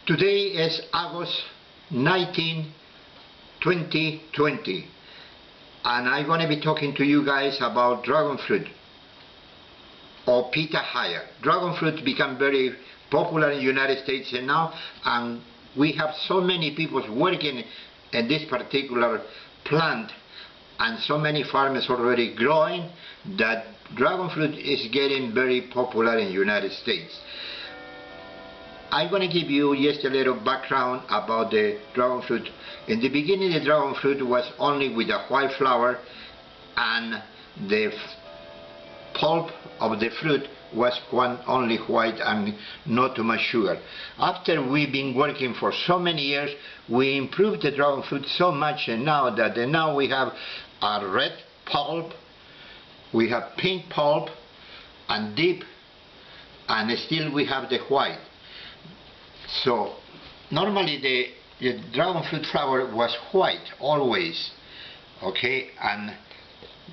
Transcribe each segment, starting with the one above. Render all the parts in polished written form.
Today is August 19, 2020, and I'm going to be talking to you guys about dragon fruit or pitahaya. Dragon fruit become very popular in the United States now, and we have so many people working in this particular plant, and so many farmers already growing that dragon fruit is getting very popular in the United States. I'm going to give you just a little background about the dragon fruit. In the beginning, the dragon fruit was only with a white flower, and the pulp of the fruit was only white and not too much sugar. After we've been working for so many years, we improved the dragon fruit so much, and now we have a red pulp, we have pink pulp and deep, and still we have the white. So normally the dragon fruit flower was white always, okay, and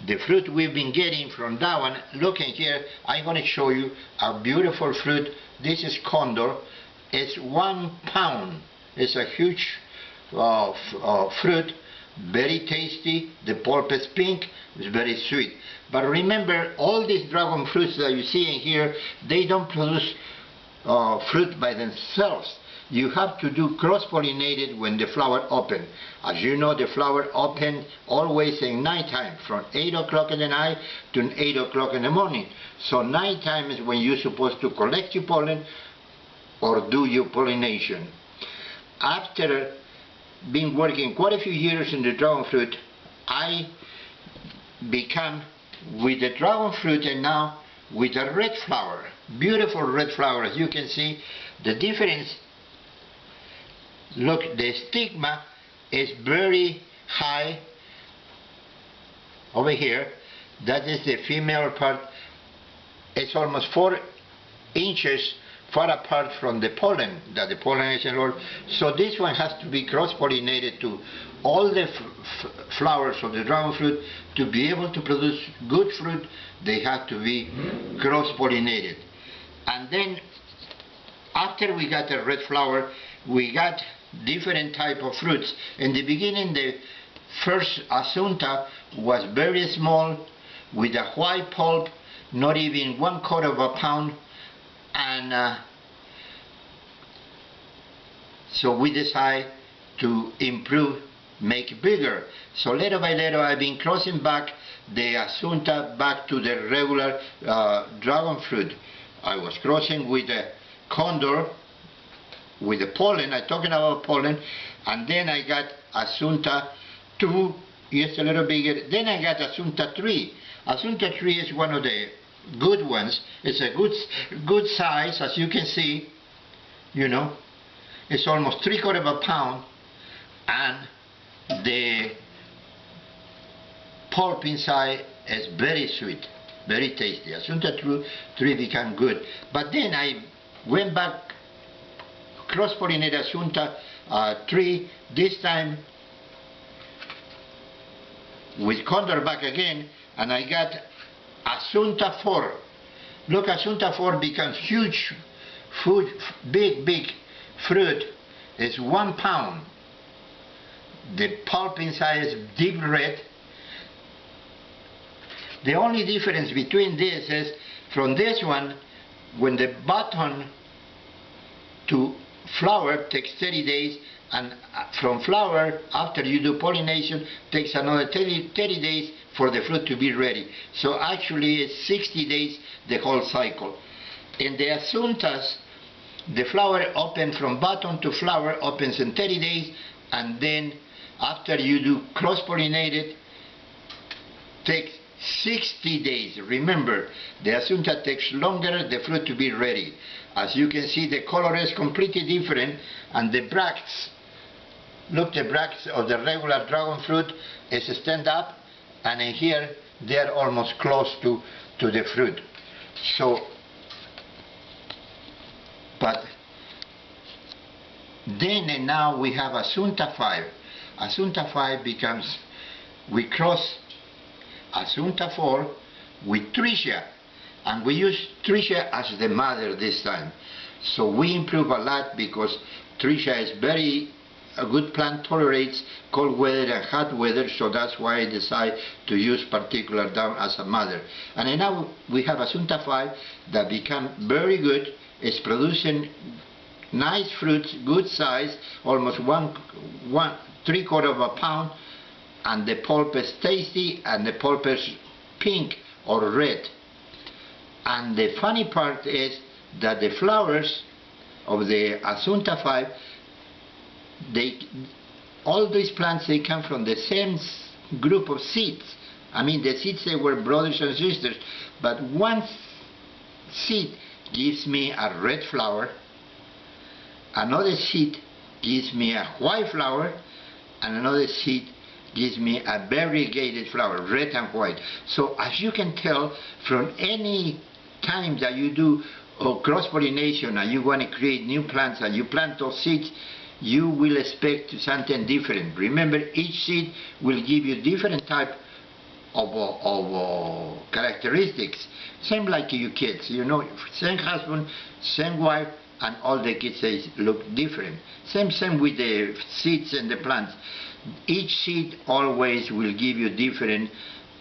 the fruit we've been getting from that one, looking here, I'm going to show you a beautiful fruit. This is condor. It's 1 pound. It's a huge fruit, very tasty. The pulp is pink, it's very sweet. But remember, all these dragon fruits that you see in here, they don't produce fruit by themselves. You have to do cross-pollinated when the flower opens. As you know, the flower opens always in nighttime, from 8 o'clock in the night to 8 o'clock in the morning. So nighttime is when you're supposed to collect your pollen or do your pollination. After being working quite a few years in the dragon fruit, I become with the dragon fruit, and now with a red flower, beautiful red flower. As you can see, the difference, look, the stigma is very high over here. That is the female part. It's almost 4 inches far apart from the pollen, that the pollination load. So this one has to be cross-pollinated to all the flowers of the dragon fruit. To be able to produce good fruit, they have to be cross-pollinated. And then after we got the red flower, we got different type of fruits. In the beginning, the first asunta was very small with a white pulp, not even 1/4 pound, and so we decided to improve, make bigger. So little by little I've been crossing back the asunta back to the regular dragon fruit. I was crossing with the condor, with the pollen. I'm talking about pollen, and then I got Asunta 2, just a little bigger. Then I got Asunta 3. Asunta 3 is one of the good ones. It's a good size, as you can see. You know, it's almost 3/4 pound, and the pulp inside is very sweet, very tasty. Asunta 3 became good, but then I went back, cross-pollinated Asunta 3, this time with condor back again, and I got Asunta 4. Look, Asunta 4 becomes huge food, big fruit. It's 1 pound. The pulp inside is deep red. The only difference between this is, from this one, when the button to flower takes 30 days, and from flower, after you do pollination, takes another 30 days for the fruit to be ready. So actually it's 60 days the whole cycle. In the Asuntas, the flower opens from button to flower, opens in 30 days, and then after you do cross-pollinated, takes 60 days. Remember, the Asunta takes longer the fruit to be ready. As you can see, the color is completely different, and the bracts, look, the bracts of the regular dragon fruit is stand up, and in here they are almost close to the fruit. So, but then and now we have Asunta 5. Asunta 5 becomes, we cross Asunta 4 with Tricia, and we use Tricia as the mother this time. So we improve a lot because Tricia is a good plant, tolerates cold weather and hot weather, so that's why I decide to use particular down as a mother. And now we have Asunta 5 that become very good. It's producing nice fruits, good size, almost three-quarter of a pound, and the pulp is tasty and the pulp is pink or red. And the funny part is that the flowers of the Asunta 5, all these plants, they come from the same group of seeds. I mean, the seeds, they were brothers and sisters, but one seed gives me a red flower, another seed gives me a white flower, and another seed gives me a variegated flower, red and white. So as you can tell, from any time that you do cross-pollination and you want to create new plants and you plant those seeds, you will expect something different. Remember, each seed will give you different type of characteristics. Same like you kids, you know, same husband, same wife, and all the kids, they look different. Same with the seeds and the plants. Each seed always will give you different,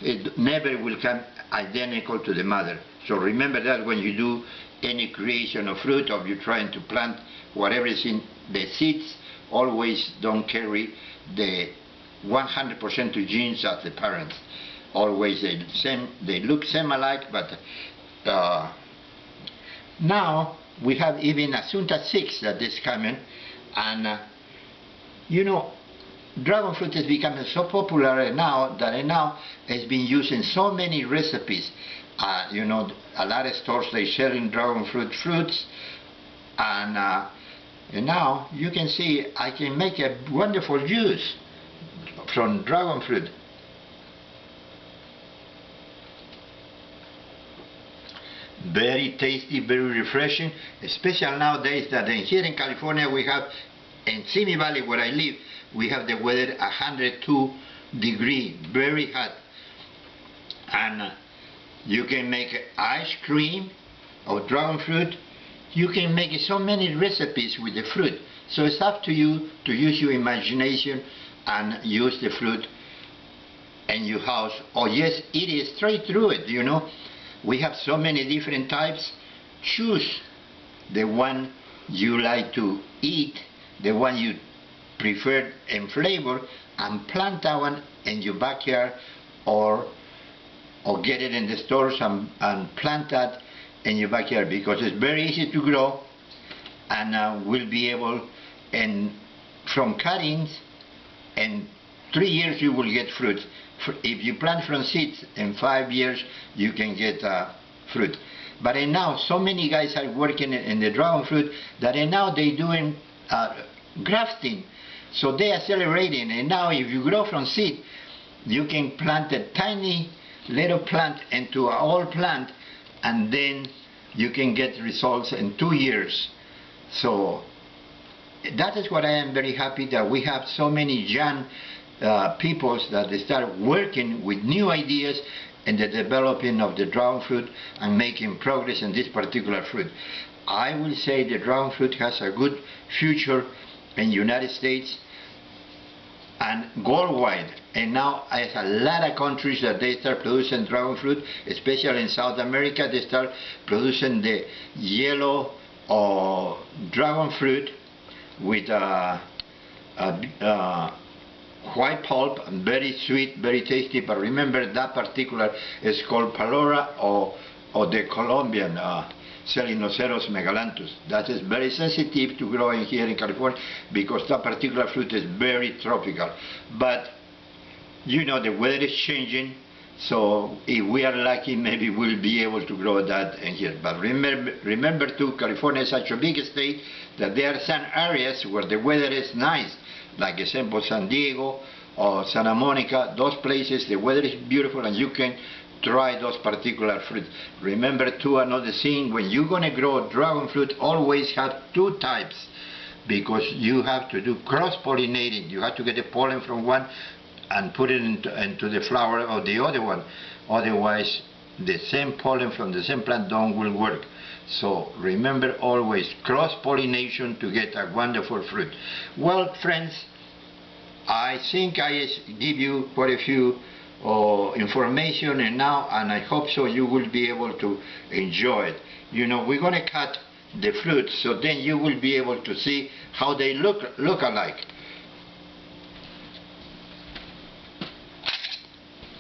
it never will come identical to the mother. So remember that when you do any creation of fruit, or you're trying to plant whatever is in the seeds, always don't carry the 100% genes of the parents. Always they look same alike, but now we have even Asunta 6 that is coming, and you know, dragon fruit is becoming so popular now that now it's been used in so many recipes. You know, a lot of stores, they selling dragon fruits, and now you can see I can make a wonderful juice from dragon fruit. Very tasty, very refreshing, especially nowadays that here in California we have, in Simi Valley where I live, we have the weather 102 degrees, very hot, and you can make ice cream of dragon fruit. You can make so many recipes with the fruit. So it's up to you to use your imagination and use the fruit in your house. Or yes, eat it straight through it, you know. We have so many different types. Choose the one you like to eat, the one you prefer in flavor, and plant that one in your backyard, or get it in the stores and plant that in your backyard, because it's very easy to grow, and will be able, and from cuttings, in 3 years you will get fruit. If you plant from seeds, in 5 years you can get fruit. But now so many guys are working in the dragon fruit that now they doing grafting, so they are accelerating. And now if you grow from seed, you can plant a tiny little plant into an old plant, and then you can get results in 2 years. So that is what I am very happy, that we have so many young people that they start working with new ideas in the developing of the dragon fruit and making progress in this particular fruit. I will say the dragon fruit has a good future in the United States and worldwide. And now there's a lot of countries that they start producing dragon fruit, especially in South America. They start producing the yellow dragon fruit with white pulp, and very sweet, very tasty. But remember, that particular is called Palora or the Colombian Selinoceros megalanthus. That is very sensitive to growing here in California, because that particular fruit is very tropical. But you know, the weather is changing, so if we are lucky, maybe we'll be able to grow that in here. But remember too, California is such a big state that there are some areas where the weather is nice, like example San Diego or Santa Monica. Those places the weather is beautiful and you can try those particular fruits. Remember too, another thing, when you're going to grow dragon fruit, always have 2 types, because you have to do cross-pollinating. You have to get the pollen from one and put it into the flower of the other one. Otherwise the same pollen from the same plant will work. So remember always cross-pollination to get a wonderful fruit. Well, friends, I think I give you quite a few information and I hope so you will be able to enjoy it. You know, we're going to cut the fruit, so then you will be able to see how they look alike.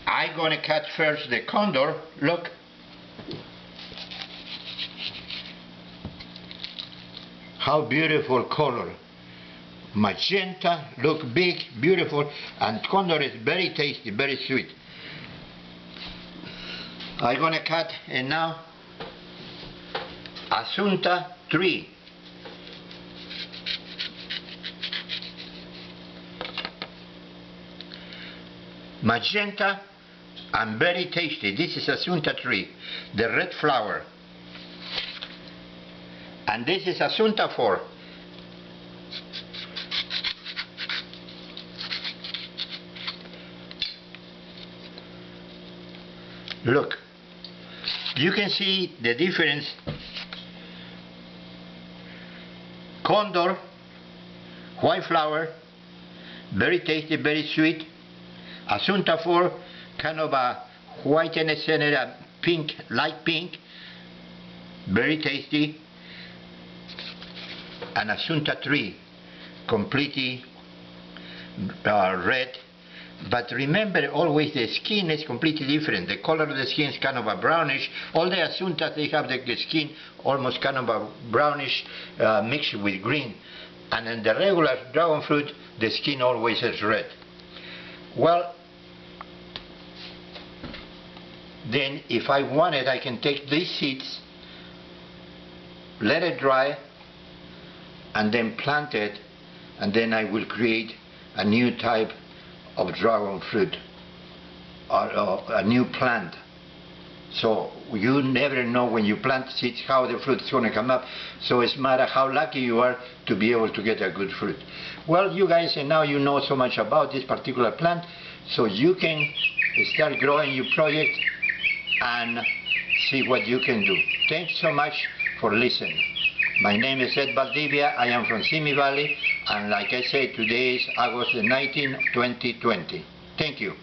I'm going to cut first the condor. Look. How beautiful color. Magenta, look big, beautiful, and condor is very tasty, very sweet. I'm going to cut, and now Asunta tree. Magenta and very tasty. This is Asunta tree, the red flower. And this is Asunta 4. Look, you can see the difference. Condor, white flower, very tasty, very sweet. Asunta 4, kind of a white in the center, a pink, light pink, very tasty. And Asunta 3, completely red. But remember always the skin is completely different. The color of the skin is kind of a brownish. All the Asuntas, they have the skin almost kind of a brownish mixed with green. And in the regular dragon fruit, the skin always is red. Well, then if I want it, I can take these seeds, let it dry, and then plant it, and then I will create a new type of dragon fruit, or a new plant. So you never know when you plant seeds how the fruit is going to come up. So it's matter how lucky you are to be able to get a good fruit. Well, you guys, and now you know so much about this particular plant, so you can start growing your project and see what you can do. Thanks so much for listening. My name is Ed Valdivia. I am from Simi Valley, and like I said, today is August the 19th, 2020. Thank you.